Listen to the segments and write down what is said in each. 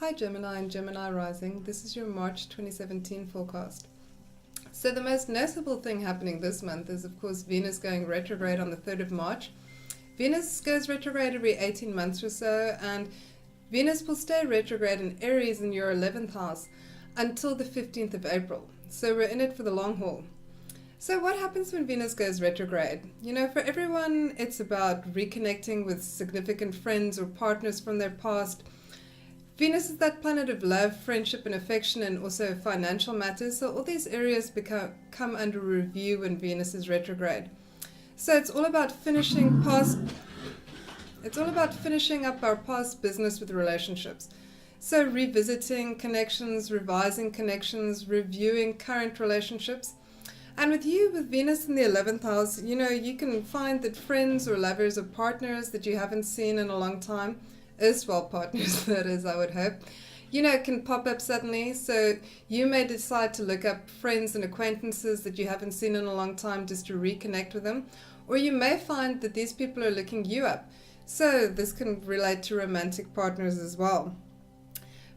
Hi Gemini and Gemini Rising, this is your March 2017 forecast. So the most notable thing happening this month is of course Venus going retrograde on the 3rd of March. Venus goes retrograde every 18 months or so, and Venus will stay retrograde in Aries in your 11th house until the 15th of April. So we're in it for the long haul. So what happens when Venus goes retrograde? You know, for everyone it's about reconnecting with significant friends or partners from their past. Venus is that planet of love, friendship and affection, and also financial matters. So all these areas come under review when Venus is retrograde. So it's all about finishing up our past business with relationships. So revisiting connections, revising connections, reviewing current relationships. And with Venus in the 11th house, you know, you can find that friends or lovers or partners that you haven't seen in a long time, erstwhile partners that is, I would hope, you know, can pop up suddenly. So you may decide to look up friends and acquaintances that you haven't seen in a long time just to reconnect with them. Or you may find that these people are looking you up. So this can relate to romantic partners as well.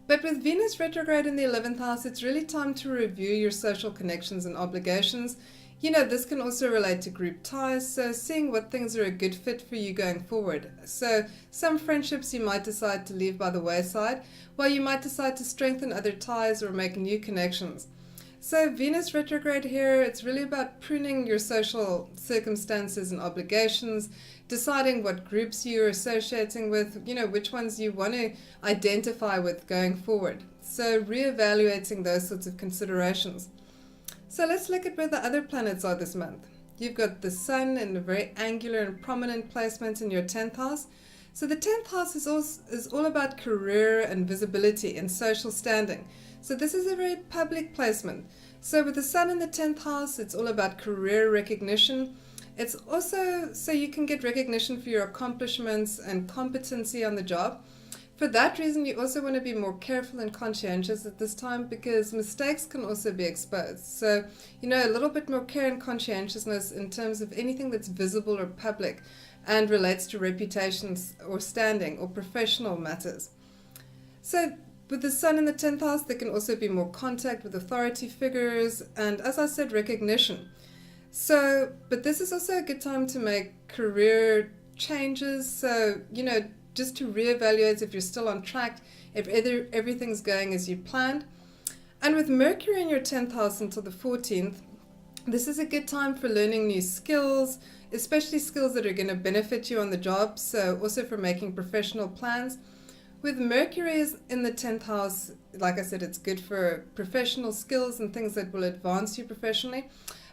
But with Venus retrograde in the 11th house, it's really time to review your social connections and obligations. You know, this can also relate to group ties, so seeing what things are a good fit for you going forward. So some friendships you might decide to leave by the wayside, while you might decide to strengthen other ties or make new connections. So Venus retrograde here, it's really about pruning your social circumstances and obligations, deciding what groups you're associating with, you know, which ones you want to identify with going forward. So reevaluating those sorts of considerations. So let's look at where the other planets are this month. You've got the Sun in a very angular and prominent placement in your 10th house. So the 10th house is all about career and visibility and social standing. So this is a very public placement. So with the Sun in the 10th house, it's all about career recognition. It's also so you can get recognition for your accomplishments and competency on the job. For that reason, you also want to be more careful and conscientious at this time because mistakes can also be exposed. So, you know, a little bit more care and conscientiousness in terms of anything that's visible or public and relates to reputations or standing or professional matters. So with the Sun in the 10th house, there can also be more contact with authority figures and, as I said, recognition. So, but this is also a good time to make career changes. So, you know, just to reevaluate if you're still on track, if everything's going as you planned. And with Mercury in your 10th house until the 14th, this is a good time for learning new skills, especially skills that are going to benefit you on the job. So also for making professional plans. With Mercury in the 10th house, like I said, it's good for professional skills and things that will advance you professionally.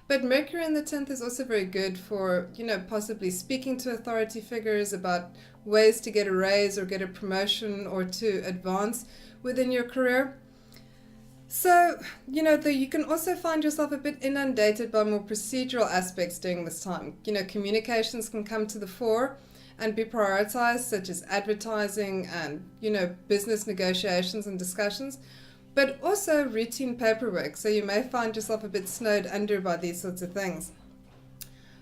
But Mercury in the 10th is also very good for, you know, possibly speaking to authority figures about ways to get a raise or get a promotion or to advance within your career. So, you know, you can also find yourself a bit inundated by more procedural aspects during this time. You know, communications can come to the fore and be prioritized, such as advertising and, you know, business negotiations and discussions, but also routine paperwork. So you may find yourself a bit snowed under by these sorts of things.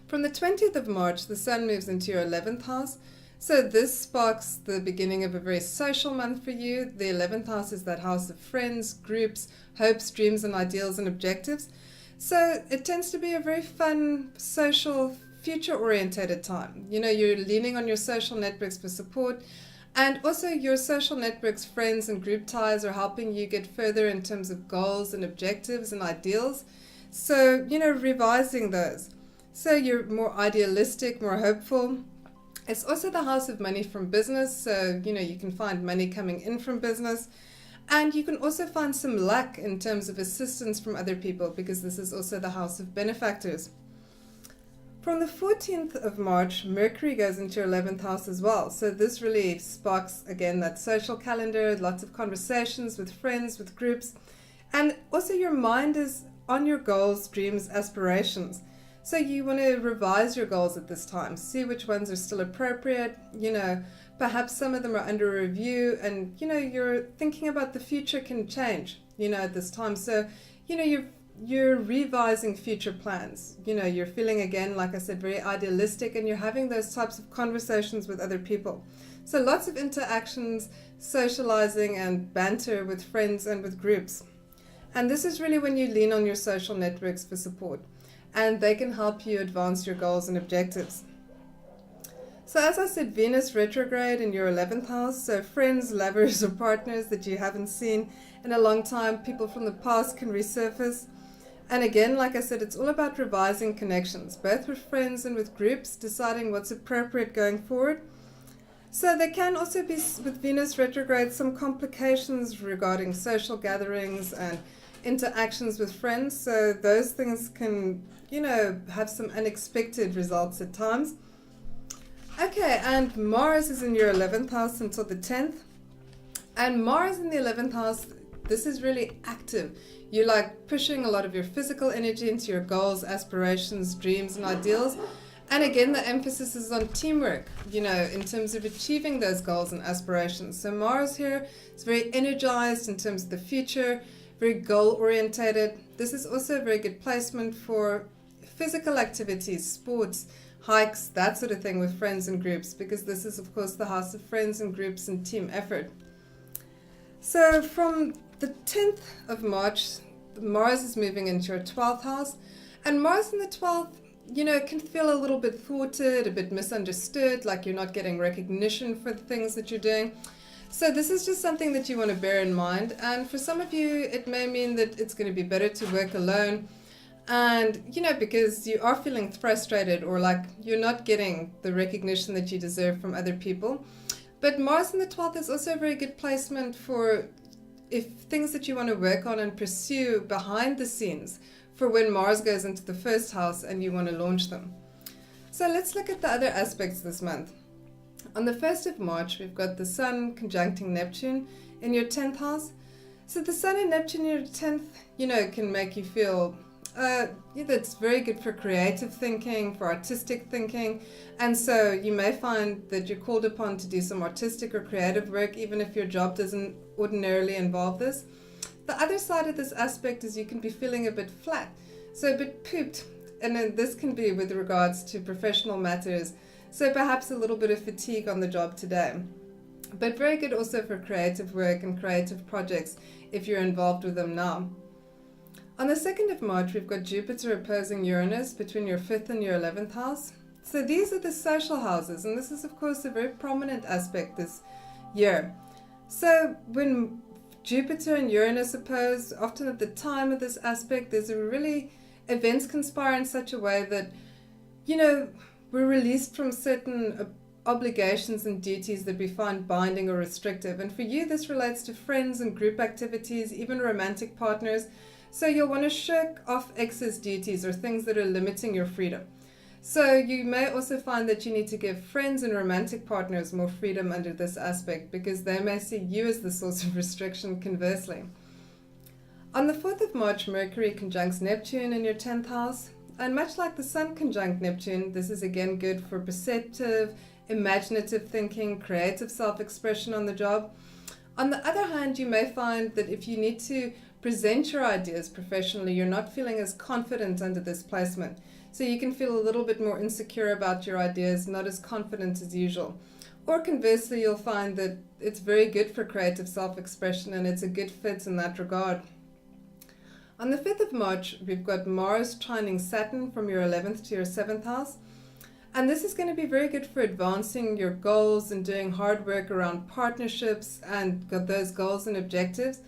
From the 20th of March, the Sun moves into your 11th house. So this sparks the beginning of a very social month for you. The 11th house is that house of friends, groups, hopes, dreams, and ideals and objectives. So it tends to be a very fun, social, future-orientated time. You know, you're leaning on your social networks for support, and also your social networks, friends, and group ties are helping you get further in terms of goals and objectives and ideals. So, you know, revising those. So you're more idealistic, more hopeful. It's also the house of money from business. So, you know, you can find money coming in from business. And you can also find some luck in terms of assistance from other people because this is also the house of benefactors. From the 14th of March, Mercury goes into your 11th house as well. So this really sparks, again, that social calendar, lots of conversations with friends, with groups. And also your mind is on your goals, dreams, aspirations. So you want to revise your goals at this time, see which ones are still appropriate. You know, perhaps some of them are under review and, you know, you're thinking about the future can change, you know, at this time. So, you know, you're revising future plans. You know, you're feeling, again, like I said, very idealistic, and you're having those types of conversations with other people. So lots of interactions, socializing and banter with friends and with groups. And this is really when you lean on your social networks for support, and they can help you advance your goals and objectives. So as I said, Venus retrograde in your 11th house, so friends, lovers or partners that you haven't seen in a long time, people from the past can resurface. And again, like I said, it's all about revising connections, both with friends and with groups, deciding what's appropriate going forward. So there can also be, with Venus retrograde, some complications regarding social gatherings and interactions with friends. So those things can, have some unexpected results at times. Okay, and Mars is in your 11th house until the 10th. And Mars in the 11th house, this is really active. You're like pushing a lot of your physical energy into your goals, aspirations, dreams, and ideals. And again, the emphasis is on teamwork, in terms of achieving those goals and aspirations. So Mars here is very energized in terms of the future, very goal-orientated. This is also a very good placement for physical activities, sports, hikes, that sort of thing with friends and groups, because this is, of course, the house of friends and groups and team effort. So from the 10th of March, Mars is moving into your 12th house, and Mars in the 12th, can feel a little bit thwarted, a bit misunderstood, like you're not getting recognition for the things that you're doing. So this is just something that you want to bear in mind. And for some of you, it may mean that it's going to be better to work alone. And, because you are feeling frustrated or like you're not getting the recognition that you deserve from other people. But Mars in the 12th is also a very good placement for if things that you want to work on and pursue behind the scenes for when Mars goes into the first house and you want to launch them. So let's look at the other aspects this month. On the 1st of March, we've got the Sun conjuncting Neptune in your 10th house. So the Sun and Neptune in your 10th, can make you feel that's very good for creative thinking, for artistic thinking. And so you may find that you're called upon to do some artistic or creative work, even if your job doesn't ordinarily involve this. The other side of this aspect is you can be feeling a bit flat, so a bit pooped. And then this can be with regards to professional matters. So perhaps a little bit of fatigue on the job today. But very good also for creative work and creative projects if you're involved with them now. On the 2nd of March, we've got Jupiter opposing Uranus between your 5th and your 11th house. So these are the social houses, and this is, of course, a very prominent aspect this year. So when Jupiter and Uranus oppose, often at the time of this aspect, there's a really, events conspire in such a way that, we're released from certain obligations and duties that we find binding or restrictive. And for you, this relates to friends and group activities, even romantic partners. So you'll want to shirk off excess duties or things that are limiting your freedom. So you may also find that you need to give friends and romantic partners more freedom under this aspect, because they may see you as the source of restriction conversely. On the 4th of March, Mercury conjuncts Neptune in your 10th house. And much like the Sun conjunct Neptune, this is again good for perceptive, imaginative thinking, creative self-expression on the job. On the other hand, you may find that if you need to present your ideas professionally, you're not feeling as confident under this placement. So you can feel a little bit more insecure about your ideas, not as confident as usual. Or conversely, you'll find that it's very good for creative self-expression and it's a good fit in that regard. On the 5th of March, we've got Mars trining Saturn from your 11th to your 7th house. And this is going to be very good for advancing your goals and doing hard work around partnerships and got those goals and objectives.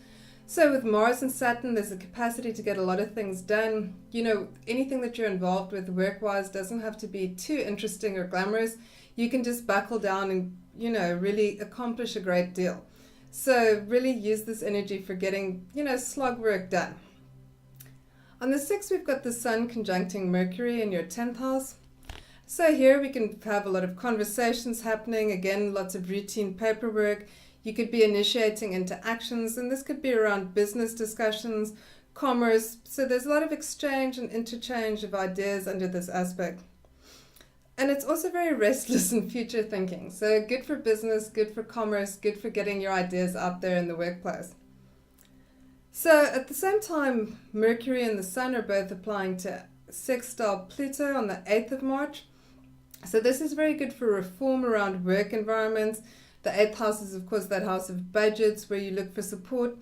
So with Mars and Saturn, there's a capacity to get a lot of things done. Anything that you're involved with work-wise doesn't have to be too interesting or glamorous. You can just buckle down and, really accomplish a great deal. So really use this energy for getting, slug work done. On the 6th, we've got the Sun conjuncting Mercury in your 10th house. So here we can have a lot of conversations happening, again, lots of routine paperwork. You could be initiating into actions, and this could be around business discussions, commerce. So there's a lot of exchange and interchange of ideas under this aspect. And it's also very restless and future thinking. So good for business, good for commerce, good for getting your ideas out there in the workplace. So at the same time, Mercury and the Sun are both applying to sextile Pluto on the 8th of March. So this is very good for reform around work environments, The 8th house is, of course, that house of budgets where you look for support.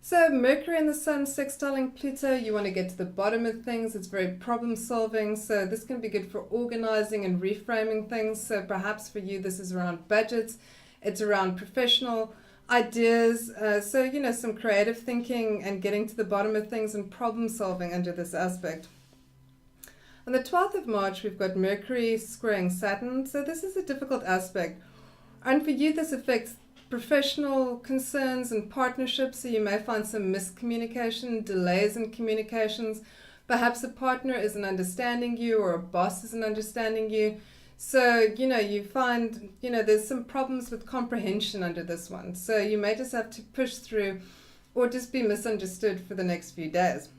So Mercury and the Sun sextiling Pluto, you want to get to the bottom of things. It's very problem solving. So this can be good for organizing and reframing things. So perhaps for you, this is around budgets. It's around professional ideas. So, some creative thinking and getting to the bottom of things and problem solving under this aspect. On the 12th of March, we've got Mercury squaring Saturn. So this is a difficult aspect. And for you, this affects professional concerns and partnerships, so you may find some miscommunication, delays in communications. Perhaps a partner isn't understanding you or a boss isn't understanding you. So, you find, there's some problems with comprehension under this one. So you may just have to push through or just be misunderstood for the next few days.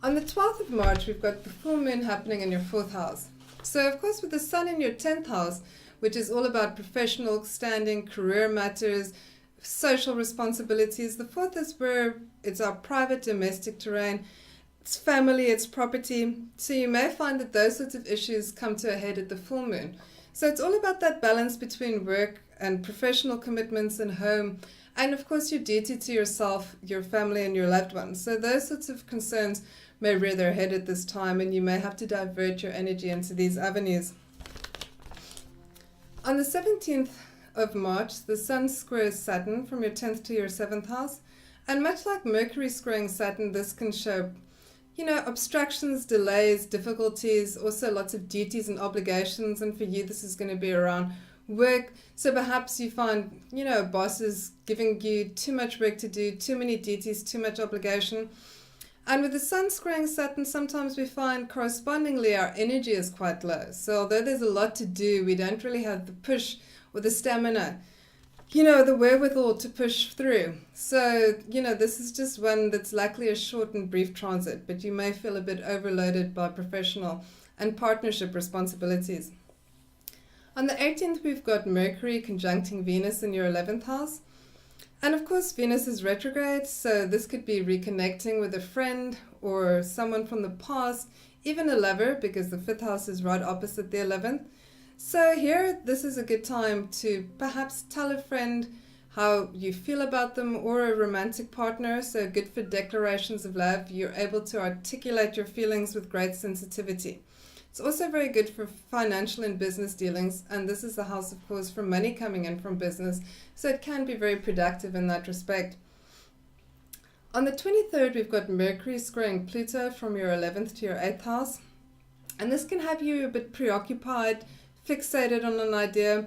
On the 12th of March, we've got the full moon happening in your 4th house. So, of course, with the sun in your 10th house, which is all about professional standing, career matters, social responsibilities. The 4th is where it's our private domestic terrain. It's family, it's property. So you may find that those sorts of issues come to a head at the full moon. So it's all about that balance between work and professional commitments and home. And of course your duty to yourself, your family and your loved ones. So those sorts of concerns may rear their head at this time and you may have to divert your energy into these avenues. On the 17th of March, the Sun squares Saturn from your 10th to your 7th house. And much like Mercury squaring Saturn, this can show, obstructions, delays, difficulties, also lots of duties and obligations. And for you, this is going to be around work. So perhaps you find, a boss is giving you too much work to do, too many duties, too much obligation. And with the Sun squaring Saturn, sometimes we find correspondingly our energy is quite low. So although there's a lot to do, we don't really have the push or the stamina, the wherewithal to push through. So, this is just one that's likely a short and brief transit, but you may feel a bit overloaded by professional and partnership responsibilities. On the 18th, we've got Mercury conjuncting Venus in your 11th house. And of course, Venus is retrograde, so this could be reconnecting with a friend or someone from the past, even a lover, because the 5th house is right opposite the 11th. So here, this is a good time to perhaps tell a friend how you feel about them or a romantic partner, so good for declarations of love. You're able to articulate your feelings with great sensitivity. It's also very good for financial and business dealings, and this is the house, of course, for money coming in from business, so it can be very productive in that respect. On the 23rd, we've got Mercury squaring Pluto from your 11th to your 8th house, and this can have you a bit preoccupied, fixated on an idea.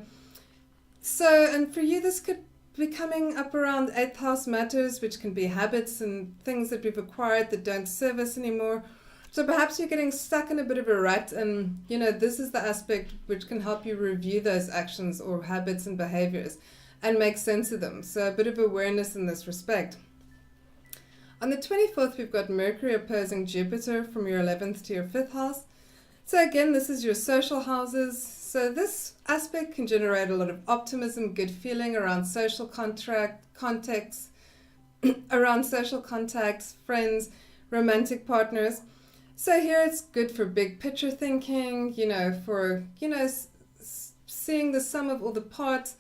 So, and for you, this could be coming up around 8th house matters, which can be habits and things that we've acquired that don't serve us anymore. So perhaps you're getting stuck in a bit of a rut and, this is the aspect which can help you review those actions or habits and behaviors and make sense of them. So a bit of awareness in this respect. On the 24th, we've got Mercury opposing Jupiter from your 11th to your 5th house. So again, this is your social houses. So this aspect can generate a lot of optimism, good feeling around social contacts, around social contacts, friends, romantic partners. So here it's good for big picture thinking, for, seeing the sum of all the parts.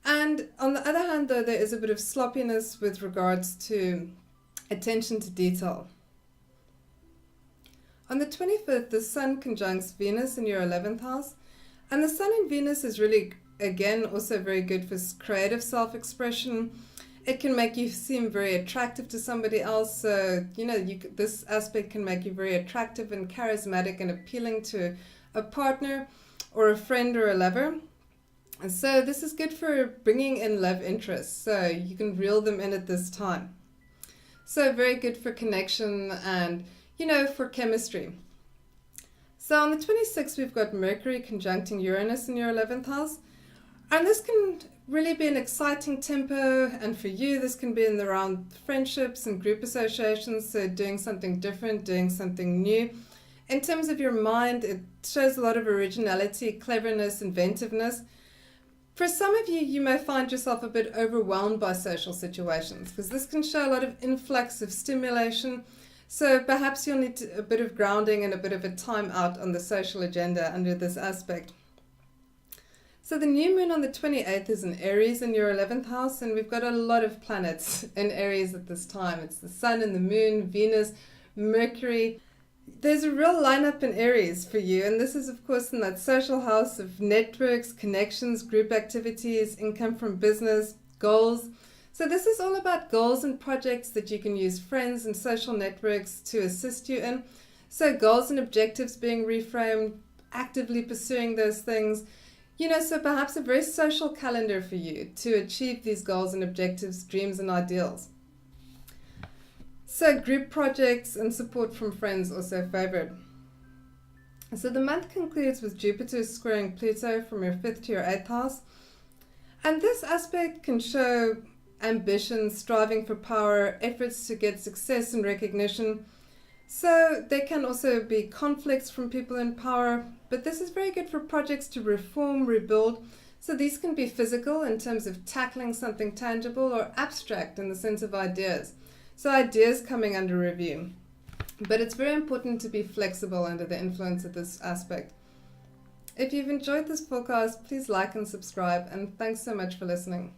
And on the other hand, though, there is a bit of sloppiness with regards to attention to detail. On the 25th, the Sun conjuncts Venus in your 11th house. And the Sun in Venus is really, again, also very good for creative self-expression. It can make you seem very attractive to somebody else. So, this aspect can make you very attractive and charismatic and appealing to a partner or a friend or a lover. And so this is good for bringing in love interests. So you can reel them in at this time. So very good for connection and, for chemistry. So on the 26th, we've got Mercury conjuncting Uranus in your 11th house. And this can really be an exciting tempo, and for you this can be in around friendships and group associations, so doing something different, doing something new. In terms of your mind, it shows a lot of originality, cleverness, inventiveness. For some of you, you may find yourself a bit overwhelmed by social situations because this can show a lot of influx of stimulation. So perhaps you'll need a bit of grounding and a bit of a time out on the social agenda under this aspect. So the new moon on the 28th is in Aries in your 11th house, and we've got a lot of planets in Aries at this time. It's the Sun and the Moon, Venus, Mercury. There's a real lineup in Aries for you, and this is of course in that social house of networks, connections, group activities, income from business, goals. So this is all about goals and projects that you can use friends and social networks to assist you in. So goals and objectives being reframed, actively pursuing those things. So perhaps a very social calendar for you to achieve these goals and objectives, dreams and ideals. So group projects and support from friends also favored. So the month concludes with Jupiter squaring Pluto from your 5th to your 8th house. And this aspect can show ambition, striving for power, efforts to get success and recognition. So there can also be conflicts from people in power, but this is very good for projects to reform, rebuild. So these can be physical in terms of tackling something tangible, or abstract in the sense of ideas. So ideas coming under review. But it's very important to be flexible under the influence of this aspect. If you've enjoyed this podcast, please like and subscribe, and thanks so much for listening.